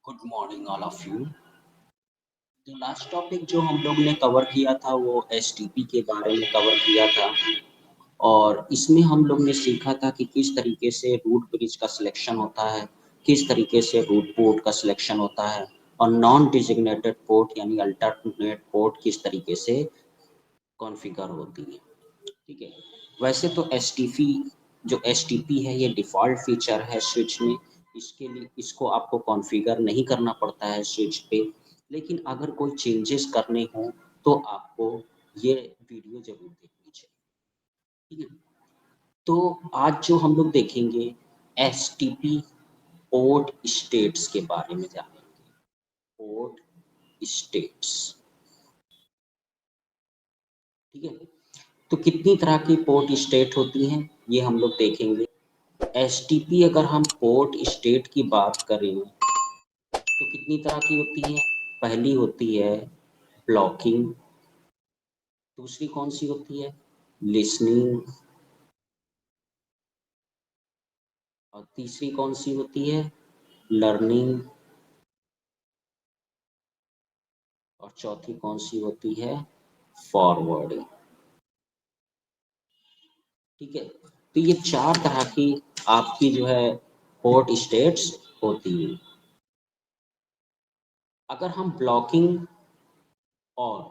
Good morning all of you. तो last topic जो हम लोग ने कवर किया था वो एसटीपी के बारे में कवर किया था और इसमें हम लोग ने सीखा था कि किस तरीके से रूट ब्रिज का सिलेक्शन होता है, किस तरीके से रूट पोर्ट का सिलेक्शन होता है और नॉन डिजिग्नेटेड पोर्ट यानी अल्टरनेट पोर्ट किस तरीके से कॉन्फ़िगर होती है। ठीक है, वैसे तो एसटीपी है ये डिफ़ॉल्ट फीचर है स्विच में। इसके लिए इसको आपको कॉन्फ़िगर नहीं करना पड़ता है स्विच पे, लेकिन अगर कोई चेंजेस करने हों तो आपको ये वीडियो ज़रूर देखनी चाहिए। ठीक है, तो आज जो हम लोग देखेंगे एसटीपी पोर्ट स्टेट्स के बारे में जानेंगे। पोर्ट स्टेट्स, ठीक है। तो कितनी तरह की पोर्ट स्टेट होती हैं ये हम लोग देखेंगे। एसटीपी अगर हम पोर्ट स्टेट की बात करें तो कितनी तरह की होती है। पहली होती है ब्लॉकिंग, दूसरी कौन सी होती है लिसनिंग और तीसरी कौन सी होती है लर्निंग और चौथी कौन सी होती है फॉरवर्डिंग। ठीक है, तो ये चार तरह की आपकी जो है पोर्ट स्टेट्स होती है। अगर हम ब्लॉकिंग और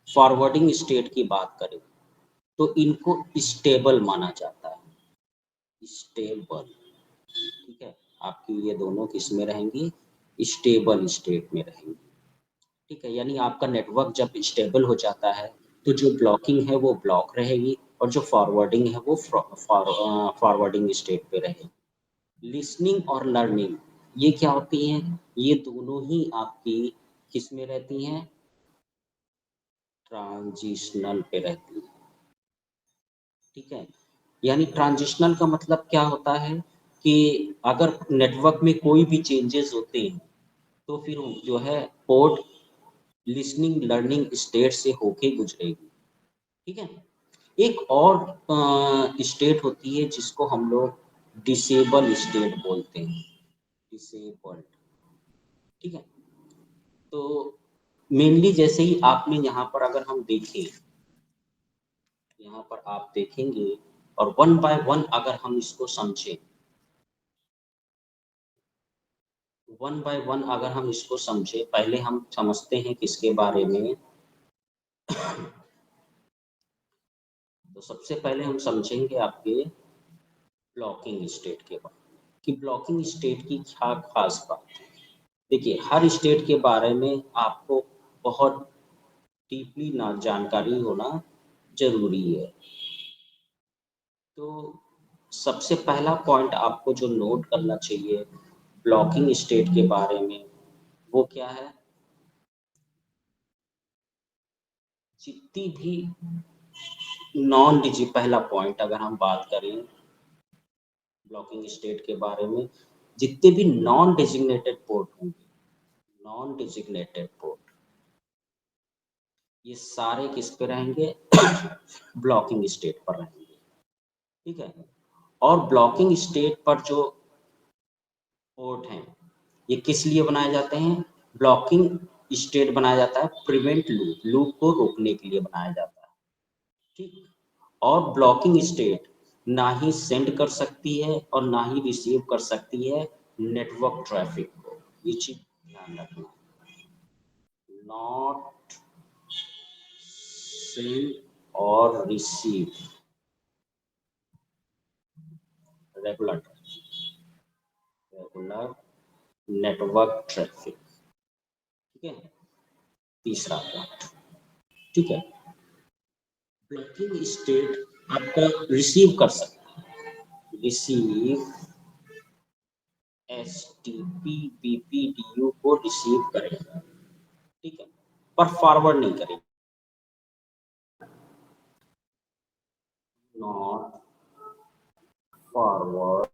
फॉरवर्डिंग स्टेट की बात करें तो इनको स्टेबल माना जाता है, स्टेबल। ठीक है, आपकी ये दोनों किस में रहेंगी स्टेबल स्टेट में रहेंगी। ठीक है, यानी आपका नेटवर्क जब स्टेबल हो जाता है तो जो ब्लॉकिंग है वो ब्लॉक रहेगी और जो फॉरवर्डिंग है वो फॉरवर्डिंग स्टेट पे रहेगी। लिसनिंग और लर्निंग ये क्या होती हैं, ये दोनों ही आपकी किस में रहती हैं ट्रांजिशनल पे रहती है। ठीक है, यानी ट्रांजिशनल का मतलब क्या होता है कि अगर नेटवर्क में कोई भी चेंजेस होते हैं तो फिर जो है पोर्ट लिसनिंग लर्निंग स्टेट से होके गुजरेगी। ठीक है, एक और स्टेट होती है जिसको हम लोग डिसेबल स्टेट बोलते हैं, डिसेबल्ड। ठीक है, तो मेनली जैसे ही आपने यहाँ पर अगर हम देखें, यहाँ पर आप देखेंगे और वन बाय वन अगर हम इसको समझें, वन बाय वन अगर हम इसको समझें, पहले हम समझते हैं किसके बारे में। तो सबसे पहले हम समझेंगे आपके ब्लॉकिंग स्टेट के बारे में कि ब्लॉकिंग स्टेट की क्या खास बात है। देखिए, हर स्टेट के बारे में आपको बहुत डीपली ना जानकारी होना जरूरी है। तो सबसे पहला पॉइंट आपको जो नोट करना चाहिए ब्लॉकिंग स्टेट के बारे में वो क्या है, जितनी भी नॉन डिजि पहला पॉइंट अगर हम बात करें ब्लॉकिंग स्टेट के बारे में, जितने भी नॉन डेजिग्नेटेड पोर्ट होंगे, नॉन डेजिग्नेटेड पोर्ट ये सारे किस पे रहेंगे ब्लॉकिंग स्टेट पर रहेंगे। ठीक है, और ब्लॉकिंग स्टेट पर जो पोर्ट हैं ये किस लिए बनाए जाते हैं, ब्लॉकिंग स्टेट बनाया जाता है प्रिवेंट लूप, लूप को रोकने के लिए बनाया जाता है। ठीक, और ब्लॉकिंग स्टेट ना ही सेंड कर सकती है और ना ही रिसीव कर सकती है नेटवर्क ट्रैफिक को, ये चीज ध्यान रखना। नॉट सेंड और receive regular regular network traffic. ठीक है, तीसरा पॉइंट। ठीक है, ब्लॉकिंग स्टेट आपका रिसीव कर सकता है, receive S T P B P D U को रिसीव करेगा। ठीक है, पर फॉरवर्ड नहीं करेगा, नॉट फॉरवर्ड।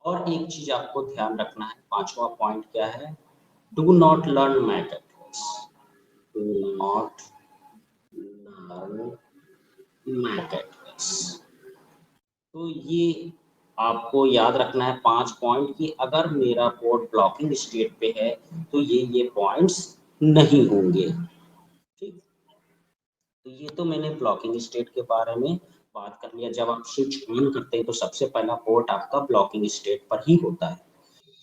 और एक चीज आपको ध्यान रखना है, पांचवा पॉइंट क्या है, do not learn MAC address, do not learn MAC address. तो ये आपको याद रखना है 5 पॉइंट कि अगर मेरा पोर्ट ब्लॉकिंग स्टेट पे है तो ये पॉइंट्स नहीं होंगे। ठीक, तो ये तो मैंने ब्लॉकिंग स्टेट के बारे में बात कर लिया। जब आप स्विच ऑन करते हैं तो सबसे पहला पोर्ट आपका ब्लॉकिंग स्टेट पर ही होता है।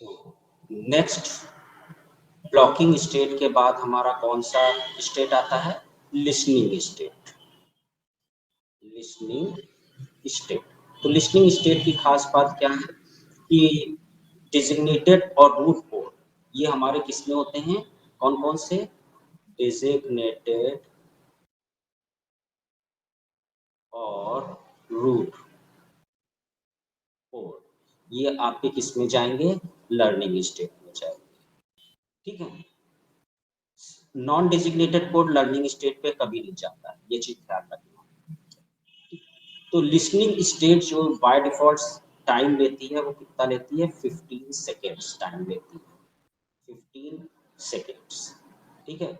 तो नेक्स्ट ब्लॉकिंग स्टेट के बाद हमारा कौन सा स्टेट आता है? Listening state. लिसनिंग स्टेट, तो लिसनिंग स्टेट की खास बात क्या है कि डिजिग्नेटेड और रूट पोर्ट ये हमारे किसमें होते हैं? कौन कौन से? डिजिग्नेटेड और रूट पोर्ट, ये आपके किस में जाएंगे? लर्निंग स्टेट में जाएंगे। ठीक है, non designated code learning state पे कभी नहीं जाता है, ये चीज ध्यान रखना। तो लिसनिंग स्टेट जो बाय डिफॉल्ट टाइम लेती है वो कितना लेती है? 15 सेकेंड्स टाइम लेती है, 15 सेकेंड्स। ठीक है,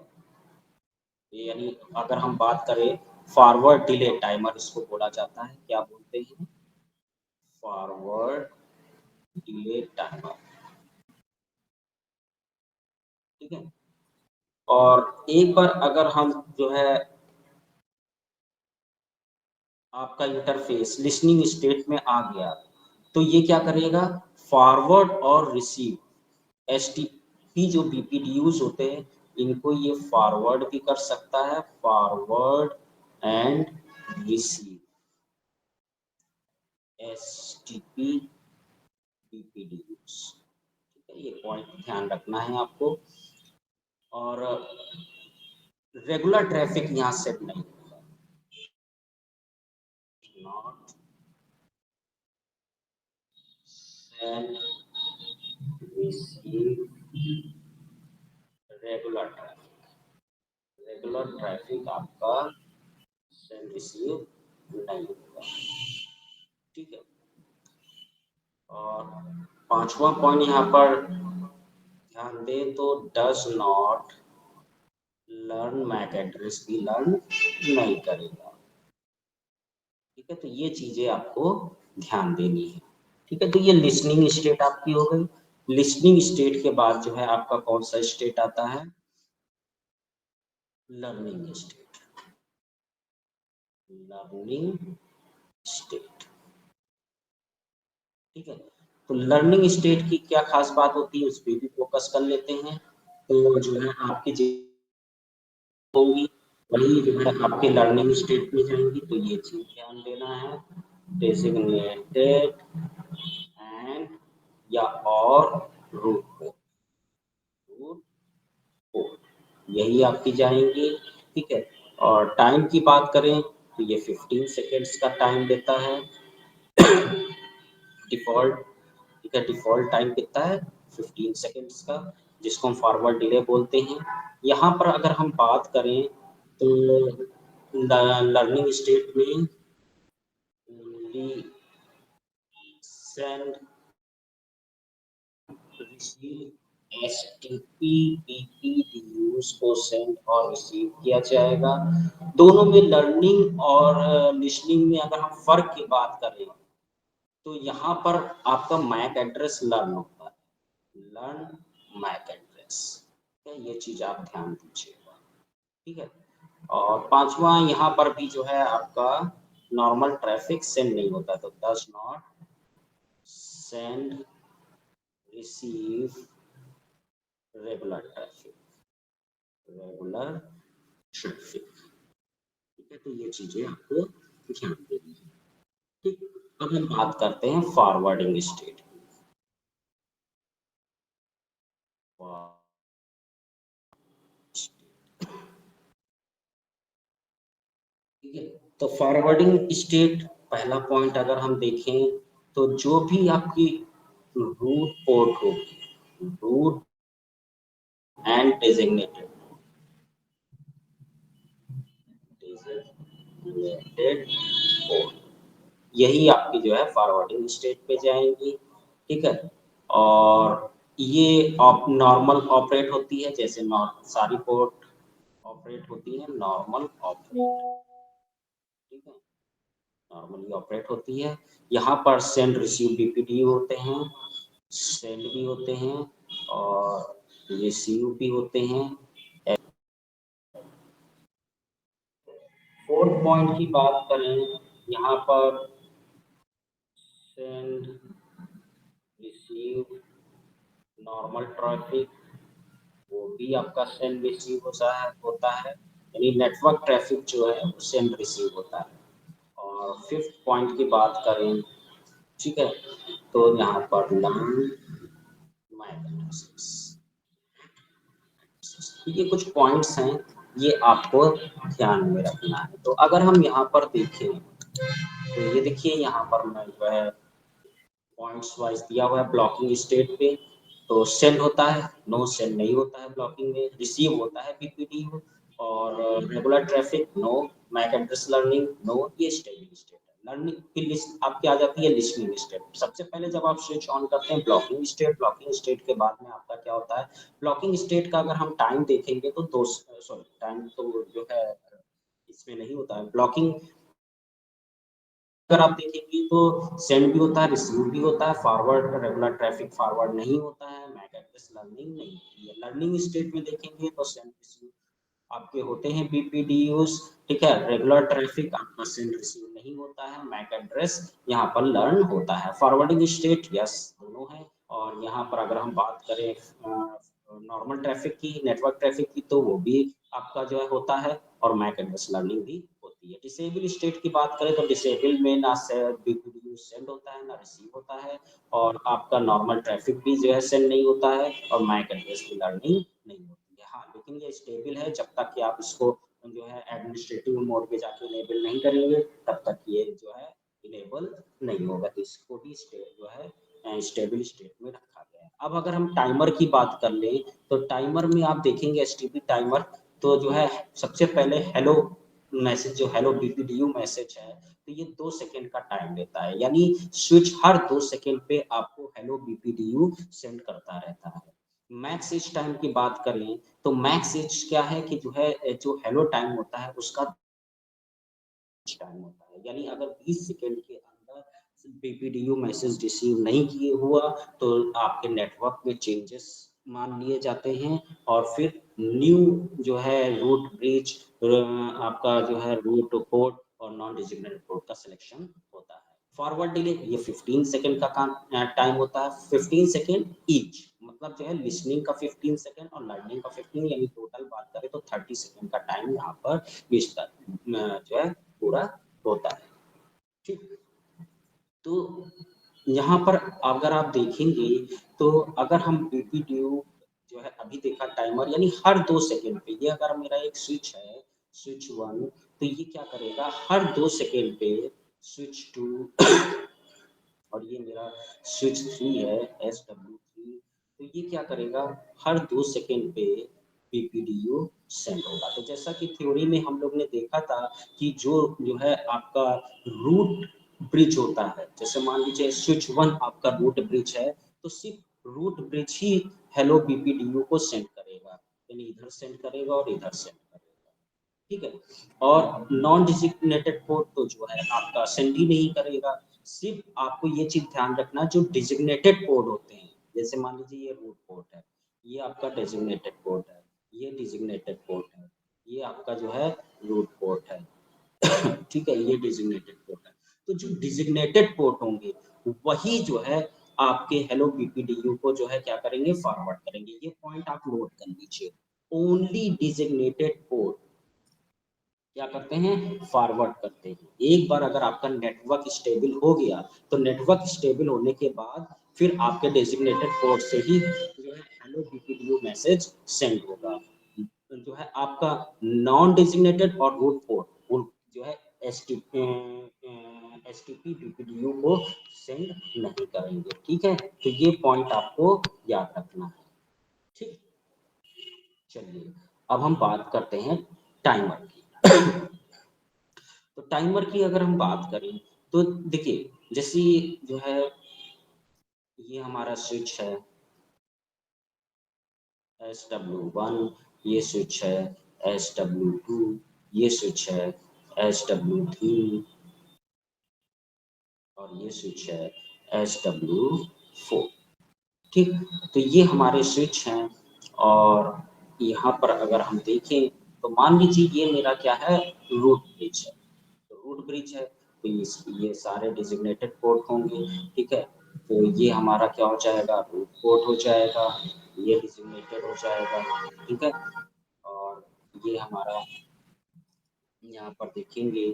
यानी अगर हम बात करें फॉरवर्ड डिले टाइमर इसको बोला जाता है, क्या बोलते हैं? Forward delay timer. ठीक है, और एक बार अगर हम जो है आपका इंटरफेस लिसनिंग स्टेट में आ गया तो ये क्या करेगा? फॉरवर्ड और रिसीव एसटीपी जो बीपीडीयूज होते हैं इनको ये फॉरवर्ड भी कर सकता है, फॉरवर्ड एंड रिसीव एसटीपी बीपीडीयूज। ठीक है, ये पॉइंट ध्यान रखना है आपको। और रेगुलर ट्रैफिक यहाँ सेट नहीं होगा, not send receive regular traffic. Regular traffic आपका सेंड रिसीव नहीं होगा। ठीक है, और पांचवा पॉइंट यहाँ पर ध्यान दें तो does not learn MAC address भी लर्न नहीं करेगा। ठीक है, तो ये चीजें आपको ध्यान देनी है। ठीक है, तो ये लिसनिंग स्टेट आपकी हो गई। लिसनिंग स्टेट के बाद जो है आपका कौन सा स्टेट आता है? Learning state. Learning state. ठीक है, तो लर्निंग स्टेट की क्या खास बात होती है उस पर भी फोकस कर लेते हैं। तो जो है आपकी होंगी वही जो है आपके लर्निंग स्टेट में जाएंगी, तो ये चीज ध्यान देना है। डेजिग्नेटेड एंड या और रूट रूट पोर्ट यही आपकी जाएंगी। ठीक है, और टाइम की बात करें तो ये 15 सेकेंड्स का टाइम देता है डिफॉल्ट। ठीक है, डिफॉल्ट टाइम कितना है? 15 सेकेंड्स का, जिसको हम फॉरवर्ड डिले बोलते हैं। यहाँ पर अगर हम बात करें तो लर्निंग स्टेट में ओनली सेंड रिसीव एसटीपी बीपीडीयूज को सेंड और रिसीव किया जाएगा। दोनों में लर्निंग और लिसनिंग में अगर हम फर्क की बात करें तो यहाँ पर आपका मैक एड्रेस लर्न होता है, लर्न मैक एड्रेस। ये चीज आप ध्यान दीजिएगा। ठीक है, और पांचवा यहाँ पर भी जो है आपका नॉर्मल ट्रैफिक सेंड नहीं होता, तो does not send receive regular traffic. Regular traffic. ठीक है, तो ये चीजें आपको ध्यान देनी है। ठीक, अब हम बात करते हैं फॉरवर्डिंग स्टेट की। ठीक है, तो फॉरवर्डिंग स्टेट पहला पॉइंट अगर हम देखें तो जो भी आपकी रूट पोर्ट होगी, root and designated designated port यही आपकी जो है फॉरवर्डिंग स्टेट पे जाएंगी। ठीक है, और ये नॉर्मल ऑपरेट होती है, जैसे सारी पोर्ट ऑपरेट होती है नॉर्मल ऑपरेट। ठीक है, नॉर्मली ऑपरेट होती है। यहाँ पर सेंड रिसीव बीपीडीयू होते हैं, सेंड भी होते हैं और रिसीव भी होते हैं। फोर्थ पॉइंट की बात करें, यहाँ पर सेंड रिसीव नॉर्मल ट्रैफिक, वो भी आपका सेंड रिसीव होता है, यानी नेटवर्क ट्रैफिक जो है वो सेंड रिसीव होता है। और फिफ्थ पॉइंट की बात करें, ठीक है, तो यहाँ पर लर्न मैक एड्रेसेस, ये कुछ पॉइंट्स हैं, ये आपको ध्यान में रखना है। तो अगर हम यहाँ पर देखें तो ये देखिए यहाँ पर मैं जो है पॉइंट्स वाइज दिया हुआ है। ब्लॉकिंग स्टेट पे तो सेंड होता है, नो सेंड नहीं होता है ब्लॉकिंग में, रिसीव होता है बीपीडीयू, और regular traffic no, MAC address learning no, ये स्टेबल स्टेट है। लर्निंग की लिस्ट आपकी आ जाती है लिस्निंग स्टेट। सबसे पहले जब आप स्विच ऑन करते हैं ब्लॉकिंग स्टेट, ब्लॉकिंग स्टेट के बाद में आपका क्या होता है, ब्लॉकिंग स्टेट का अगर हम टाइम देखेंगे तो दो, सॉरी टाइम तो जो है इसमें नहीं होता है ब्लॉकिंग, अगर आप देखेंगे तो सेंड भी होता है, रिसीव भी होता है, फॉरवर्ड रेगुलर ट्रैफिक फॉरवर्ड नहीं होता है, मैक एड्रेस लर्निंग नहीं होती है। लर्निंग स्टेट में देखेंगे तो सेंड रिसीव आपके होते हैं बीपीडीयूज, ठीक है, रेगुलर ट्रैफिक आपका सेंड रिसीव नहीं होता है, मैक एड्रेस यहाँ पर लर्न होता है। फॉरवर्डिंग स्टेट यस दोनों है। और यहाँ पर अगर हम बात करें नॉर्मल ट्रैफिक की, नेटवर्क ट्रैफिक की, तो वो भी आपका जो है होता है, और मैक एड्रेस लर्निंग भी होती है। डिसेबल स्टेट की बात करें तो डिसेबल में ना बीपीडीयू सेंड होता है ना रिसीव होता है, और आपका नॉर्मल ट्रैफिक भी जो है सेंड नहीं होता है, और मैक एड्रेस की लर्निंग नहीं होती है। हाँ, लेकिन ये स्टेबल है, जब तक कि आप इसको जो है एडमिनिस्ट्रेटिव मोड पे जाके इनेबल नहीं करेंगे तब तक ये जो है इनेबल नहीं होगा। तो इसको भी जो है स्टेबल स्टेट में रखा गया है। अब अगर हम टाइमर की बात कर लें तो टाइमर में आप देखेंगे एसटीपी टाइमर, तो जो है सबसे पहले हेलो मैसेज, जो हेलो बीपीडीयू मैसेज है, तो ये 2 सेकंड का टाइम लेता है, यानी स्विच हर 2 सेकंड पे आपको हेलो बीपीडीयू सेंड करता रहता है। मैक्स एज टाइम की बात करें तो मैक्स एज क्या है कि जो है जो हेलो टाइम होता है उसका टाइम होता है, यानी अगर 20 सेकंड के अंदर बीपीडीयू मैसेज रिसीव नहीं किए हुआ तो आपके नेटवर्क में चेंजेस मान लिए जाते हैं, और फिर न्यू जो है रूट ब्रिज, आपका जो है रूट पोर्ट और नॉन डिजिग्नेटेड पोर्ट का सिलेक्शन होता है। फॉरवर्ड डिले ये 15 सेकंड का टाइम होता है, 15 सेकंड ईच, मतलब जो है लिसनिंग का 15 सेकंड और लर्निंग का 15, यानी टोटल बात करें तो 30 सेकंड का टाइम यहाँ पर जो है पूरा होता है। ठीक, तो यहाँ पर अगर आप देखेंगे तो अगर हम बीपीडीयू जो है अभी देखा टाइमर, यानी हर 2 सेकंड पे, ये अगर मेरा एक स्विच है स्विच 1, तो ये क्या करेगा हर 2 सेकंड पे स्विच 2 और ये मेरा स्विच 3 है SW3, तो ये क्या करेगा हर 2 सेकंड पे बीपीडीयू सेंड होगा। तो जैसा कि थ्योरी में हम लोग ने देखा था कि जो है आपका रूट ब्रिज होता है, जैसे मान लीजिए स्विच 1 आपका रूट ब्रिज है, तो सिर्फ रूट ब्रिज ही हेलो बीपीडीयू को सेंड करेगा, यानी इधर सेंड करेगा और इधर सेंड करेगा, ठीक है। और नॉन डिजिग्नेटेड पोर्ट तो जो है आपका सेंड ही नहीं करेगा। सिर्फ आपको ये चीज ध्यान रखना, जो डिजिग्नेटेड पोर्ट होते हैं, जैसे मान लीजिए ये रूट पोर्ट है, ये आपका डेजिग्नेटेड पोर्ट है, ये डिजिग्नेटेड पोर्ट है, ये आपका जो है रूट पोर्ट है ठीक है, ये डिजिग्नेटेड पोर्ट है। तो जो डिजिग्नेटेड पोर्ट होंगे वही जो है आपके हेलो बीपीडीयू को जो है क्या करेंगे फॉरवर्ड करेंगे। ये पॉइंट आप नोट कर लीजिए, ओनली डिजिग्नेटेड पोर्ट क्या करते हैं फॉरवर्ड करते हैं। एक बार अगर आपका नेटवर्क स्टेबल हो गया तो नेटवर्क स्टेबल होने के बाद फिर आपके डेजिग्नेटेड पोर्ट से ही जो है हेलो बीपीडीयू मैसेज सेंड होगा। जो है आपका नॉन डेजिग्नेटेड और रूट पोर्ट जो है एसटीपी बीपीडीयू को सेंड नहीं करेंगे, ठीक है। तो ये पॉइंट आपको याद रखना है, ठीक। चलिए अब हम बात करते हैं टाइमर की तो टाइमर की अगर हम बात करें तो देखिए जैसे जो है ये हमारा स्विच है SW1, ये स्विच है SW2, ये स्विच है SW3, और ये स्विच है SW4। ठीक, तो ये हमारे स्विच हैं। और यहाँ पर अगर हम देखें तो मान लीजिए ये मेरा क्या है, रूट ब्रिज है। तो रूट ब्रिज है तो ये सारे डिजिग्नेटेड पोर्ट होंगे। ठीक है, तो ये हमारा क्या हो जाएगा, रूट पोर्ट हो जाएगा, ये डिजिग्नेटेड हो जाएगा। ठीक है, और ये हमारा यहाँ पर देखेंगे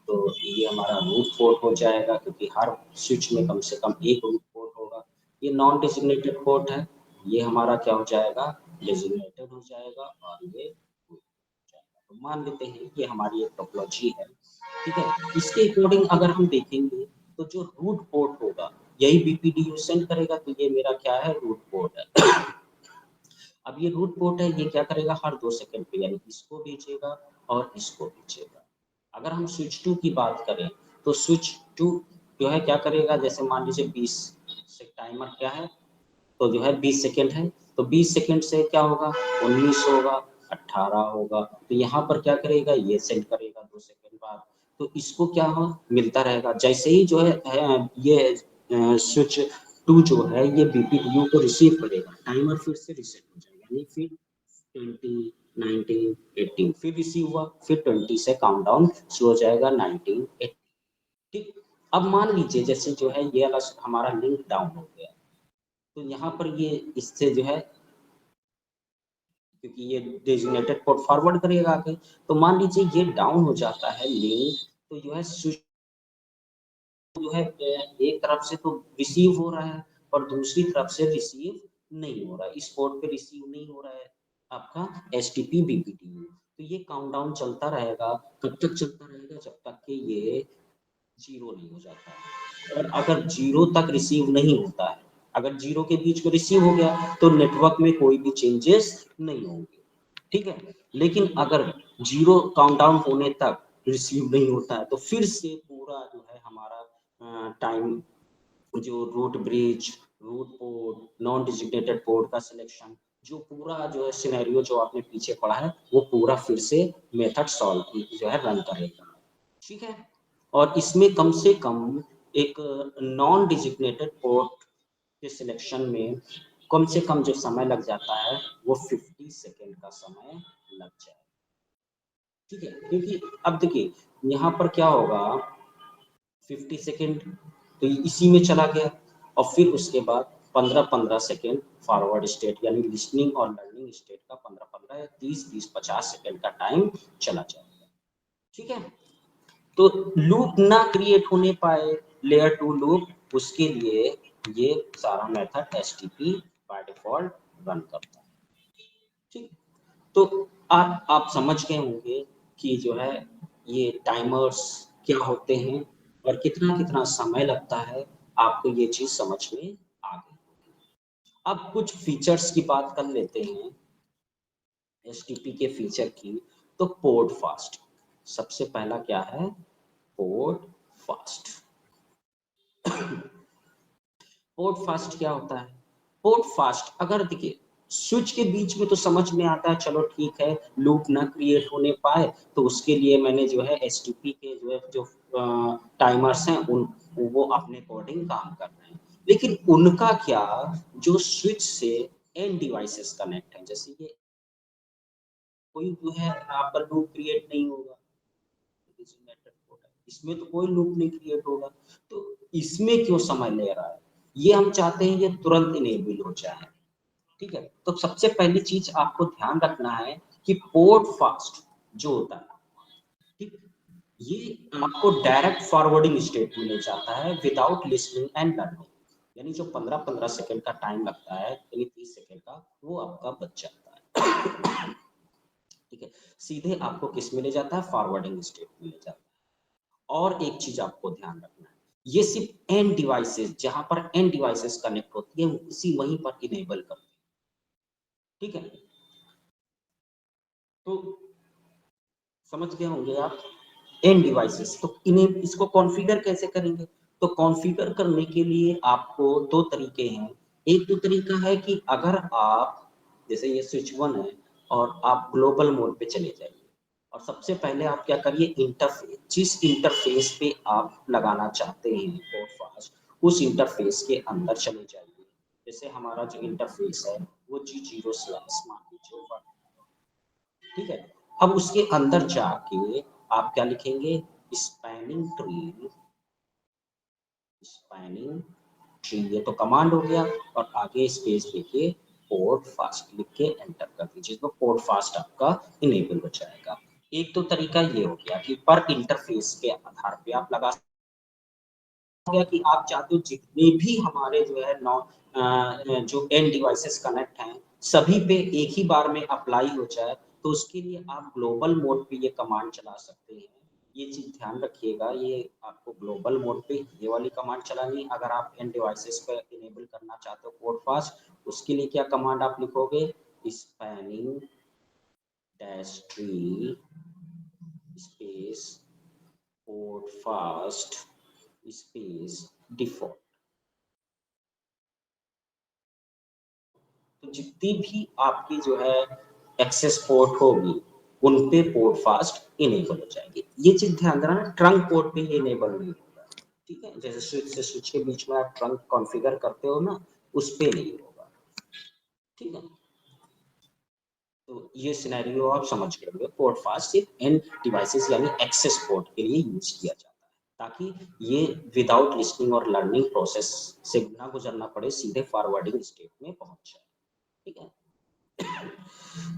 तो ये हमारा रूट पोर्ट हो जाएगा, क्योंकि हर स्विच में कम से कम एक रूट पोर्ट होगा। ये नॉन डेजिग्नेटेड पोर्ट है, ये हमारा क्या हो जाएगा, डेजिग्नेटेड हो जाएगा, और ये root हो जाएगा। तो मान लेते हैं ये हमारी एक टोपोलॉजी है। ठीक है, इसके अकॉर्डिंग अगर हम देखेंगे तो जो रूट पोर्ट होगा यही बीपीडीयू सेंड करेगा, तो ये मेरा क्या है, रूट पोर्ट है। अब ये रूट पोर्ट है, ये क्या करेगा, हर 2 सेकंड पे यानी इसको भेजेगा और इसको भेजेगा। अगर हम स्विच 2 की बात करें तो स्विच 2 जो है क्या करेगा, जैसे मान लीजिए 20 से टाइमर क्या है, तो जो है 20 सेकंड है, तो 20 सेकंड से क्या होगा, 19 होगा, 18 होगा, तो यहाँ पर क्या करेगा, ये सेंड करेगा 2 सेकंड बाद। तो इसको क्या हो मिलता रहेगा, जैसे ही जो है ये स्विच 2 जो है ये बीपीडीयू को रिसीव करेगा, टाइमर फिर से रीसेट हो जाएगा, यानी फिर 20, 19, 18 फिर रिसीव हुआ, फिर 20 से काउंटडाउन शुरू हो जाएगा, 19, 18। ठीक, अब मान लीजिए जैसे जो है ये वाला हमारा लिंक डाउन हो गया, तो यहाँ पर ये इससे जो है, क्योंकि ये डेजिग्नेटेड पोर्ट फॉरवर्ड करेगा आगे, तो मान लीजिए ये डाउन हो जाता है लिंक, तो जो है स्विच जो है एक तरफ से तो रिसीव हो रहा है और दूसरी तरफ से रिसीव नहीं हो रहा है, इस पोर्ट पे रिसीव नहीं हो रहा है आपका एसटीपी बीपीडीयू। तो ये काउंटडाउन चलता रहेगा, कब तक चलता रहेगा, जब तक कि ये 0 नहीं हो जाता है। और अगर 0 तक रिसीव नहीं होता है, अगर 0 के बीच में रिसीव हो गया तो नेटवर्क में कोई भी चेंजेस नहीं होंगे। ठीक है, लेकिन अगर 0 काउंटडाउन होने तक रिसीव नहीं होता है तो फिर से पूरा जो है हमारा टाइम, जो root bridge, root port, non designated port का सिलेक्शन, जो पूरा जो है सिनेरियो जो आपने पीछे पढ़ा है वो पूरा फिर से मेथड सॉल्व जो है रन करेगा। ठीक है, और इसमें कम से कम एक नॉन डिजिग्नेटेड पोर्ट के सिलेक्शन में कम से कम जो समय लग जाता है वो 50 सेकेंड का समय लग जाए। ठीक है, क्योंकि अब देखिए यहाँ पर क्या होगा, 50 सेकेंड तो इसी में चला गया, और फिर उसके बाद 15-15 सेकेंड फॉरवर्ड स्टेट यानी लिसनिंग और लर्निंग स्टेट का 15-15 या 30-30, 50 सेकेंड का टाइम चला जाएगा। ठीक है, तो लूप ना क्रिएट होने पाए, लेयर 2 लूप, उसके लिए ये सारा method STP by default run करता है। ठीक, तो आप समझ गए होंगे कि जो है ये टाइमर्स क्या होते हैं और कितना कितना समय लगता है, आपको ये चीज समझ में आ गई। अब कुछ फीचर्स की बात कर लेते हैं एसटीपी के फीचर की। तो पोर्ट फास्ट, सबसे पहला क्या है, पोर्ट फास्ट। पोर्ट फास्ट क्या होता है, पोर्ट फास्ट अगर देखिए स्विच के बीच में तो समझ में आता है, चलो ठीक है, लूप ना क्रिएट होने पाए तो उसके लिए मैंने जो है एसटीपी के जो है जो टाइमर्स हैं उन वो अपने अकॉर्डिंग काम कर रहे हैं। लेकिन उनका क्या, जो स्विच से एंड डिवाइसेस कनेक्ट है, जैसे ये कोई जो है यहाँ पर लूप क्रिएट नहीं होगा, इसमें तो कोई लूप नहीं क्रिएट होगा, तो इसमें क्यों समय ले रहा है, ये हम चाहते हैं ये तुरंत इनेबल हो जाए। ठीक है, तो सबसे पहली चीज आपको ध्यान रखना है कि पोर्ट फास्ट जो होता है, ठीक, ये आपको डायरेक्ट फॉरवर्डिंग स्टेट में ले जाता है विदाउट लिसनिंग एंड लर्निंग, यानी जो 15-15 सेकंड का टाइम लगता है यानी 30 सेकंड का, वो आपका बच जाता है। ठीक है, सीधे आपको किस में ले जाता है, फॉरवर्डिंग स्टेट में ले जाता है। और एक चीज आपको ध्यान रखना है, ये सिर्फ एंड डिवाइसेस, जहां पर एंड डिवाइसेस कनेक्ट होती है उसी वहीं पर इनेबल करते हैं। ठीक है, तो समझ गए होंगे आप एंड डिवाइसेस, तो इन्हें इसको कॉन्फ़िगर कैसे करेंगे, तो कॉन्फ़िगर करने के लिए आपको दो तरीके हैं। एक तो तरीका है कि अगर आप जैसे ये स्विच 1 है और आप ग्लोबल मोड पे चले जाइए, और सबसे पहले आप क्या करिए, इंटरफेस, जिस इंटरफेस पे आप लगाना चाहते हैं पोर्ट फास्ट, उस इंटरफेस के अंदर चले जाइए। जैसे हमारा जो इंटरफेस है वो G0/ मान लीजिए 1, ठीक है। अब उसके अंदर जाके आप क्या लिखेंगे, स्पैनिंग ट्री, स्पैनिंग ट्री, ये तो कमांड हो गया, और आगे स्पेस देके पोर्ट फास्ट लिख के एंटर कर दीजिए, तो पोर्ट फास्ट आपका इनेबल हो जाएगा। एक तो तरीका ये हो गया कि पर इंटरफेस के आधार पे आप लगा, हो गया कि आप चाहते हो जितने भी हमारे जो है जो एंड डिवाइसेस कनेक्ट हैं सभी पे एक ही बार में अप्लाई हो जाए, तो उसके लिए आप ग्लोबल मोड पे ये कमांड चला सकते हैं। ये चीज ध्यान रखिएगा, ये आपको ग्लोबल मोड पे ये वाली कमांड चलानी। अगर आप एंड डिवाइसेस पे इनेबल करना चाहते हो पोर्ट फास्ट, उसके लिए क्या कमांड आप लिखोगे, spanning dash tree space port fast space default. तो जितनी भी आपकी जो है एक्सेस पोर्ट होगी उन पे पोर्ट फास्ट इनेबल हो जाएगी। ये चीज ध्यान देना, ट्रंक पोर्ट पे इनेबल नहीं होगा, ठीक है। जैसे स्विच से स्विच के बीच में आप ट्रंक कॉन्फ़िगर करते हो ना, उस पे नहीं होगा, ठीक है। तो ये सिनेरियो आप समझ गए होंगे, पोर्ट फास्ट सिर्फ एंड डिवाइसेस यानी एक्सेस पोर्ट के लिए यूज किया जाता है, ताकि ये विदाउट लिसनिंग और लर्निंग प्रोसेस से ना गुजरना पड़े, सीधे फॉरवर्डिंग स्टेट में पहुंच जाए, ठीक है।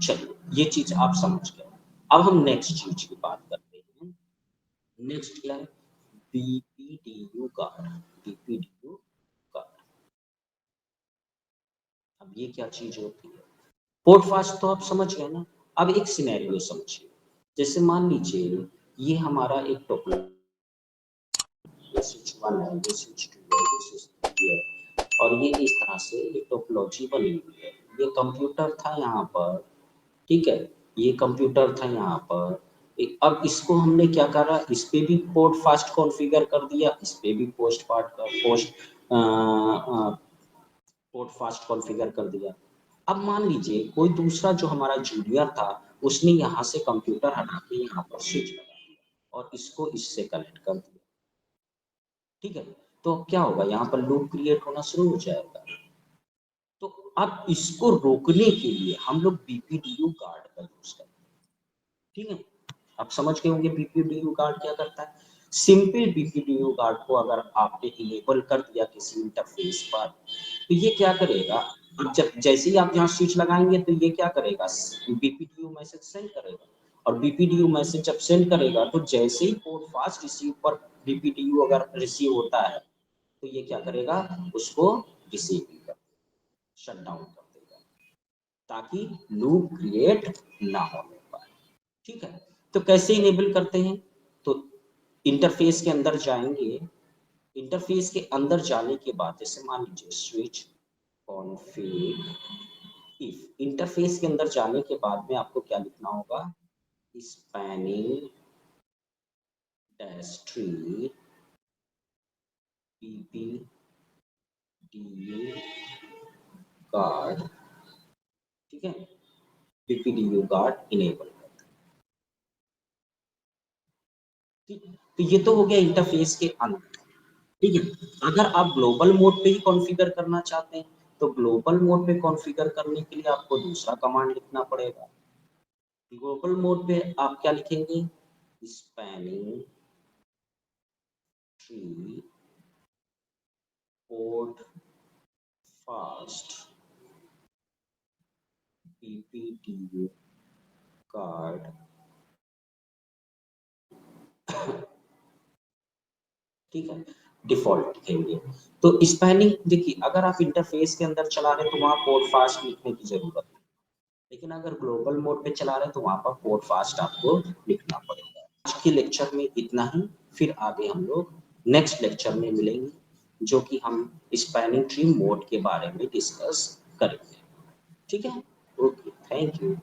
चलिए ये चीज आप समझ गए। अब हम नेक्स्ट चीज की बात करते हैं। नेक्स्ट क्या है, बीपीडीयू कार्ड। बीपीडीयू कार्ड, अब ये क्या चीज होती है। पोर्ट फास्ट तो आप समझ गए ना। अब एक सिनेरियो समझिए, जैसे मान लीजिए ये हमारा एक टोपोलॉजी, ये स्विच 1 है, ये स्विच 2 है, ये स्विच 3 है, और ये इस तरह से एक टोपोलॉजी बनी हुई है। ये कंप्यूटर था यहाँ पर, ठीक है, ये कंप्यूटर था यहाँ पर। अब इसको हमने क्या करा, इस पे भी पोर्ट फास्ट कॉन्फ़िगर कर दिया, इस पे भी पोर्ट फास्ट कॉन्फ़िगर कर दिया। अब मान लीजिए कोई दूसरा जो हमारा जूनियर था, उसने यहाँ से कंप्यूटर हटा के यहाँ पर स्विच लगा दिया और इसको इससे कनेक्ट कर दिया, ठीक है। तो क्या होगा, यहाँ पर लूप क्रिएट होना शुरू हो जाएगा। तो अब इसको रोकने के लिए हम लोग बीपीडीयू गार्ड का यूज करते हैं, ठीक है। आप समझ गए होंगे बीपीडीयू गार्ड क्या करता है। सिंपल बीपीडीयू गार्ड को अगर आपने इनेबल कर दिया किसी इंटरफेस पर, तो ये क्या करेगा, अब जब जैसे ही आप यहाँ स्विच लगाएंगे तो ये क्या करेगा, बीपीडीयू मैसेज सेंड करेगा, और बीपीडीयू मैसेज जब सेंड करेगा तो जैसे ही पोर्ट फास्ट रिसीव पर बीपीडीयू अगर रिसीव होता है, तो ये क्या करेगा, उसको रिसीव कर शट डाउन कर देगा, ताकि लूप क्रिएट ना होने पाए, ठीक है। तो कैसे इनेबल करते हैं, तो इंटरफेस के अंदर जाएंगे। इंटरफेस के अंदर जाने के बाद जैसे मान लीजिए स्विच कॉन्फिग इफ, इंटरफेस के अंदर जाने के बाद में आपको क्या लिखना होगा, spanning dash tree BPDU guard, ठीक है, बीपीडीयू गार्ड इनेबल, ठीक। तो ये तो हो गया इंटरफेस के अंदर, ठीक है। अगर आप ग्लोबल मोड पे ही कॉन्फ़िगर करना चाहते हैं, तो ग्लोबल मोड पे कॉन्फ़िगर करने के लिए आपको दूसरा कमांड लिखना पड़ेगा। ग्लोबल मोड पे आप क्या लिखेंगे, spanning tree port fast BPDU guard, ठीक है, डिफॉल्ट लिखेंगे। तो स्पैनिंग देखिए, अगर आप इंटरफेस के अंदर चला रहे हैं तो वहां पोर्ट फास्ट लिखने की जरूरत है, लेकिन अगर ग्लोबल मोड पे चला रहे हैं तो वहां पर पोर्ट फास्ट आपको लिखना पड़ेगा। आज के लेक्चर में इतना ही, फिर आगे हम लोग नेक्स्ट लेक्चर में मिलेंगे, जो कि हम स्पैनिंग ट्री मोड के बारे में डिस्कस करेंगे, ठीक है। Okay, thank you.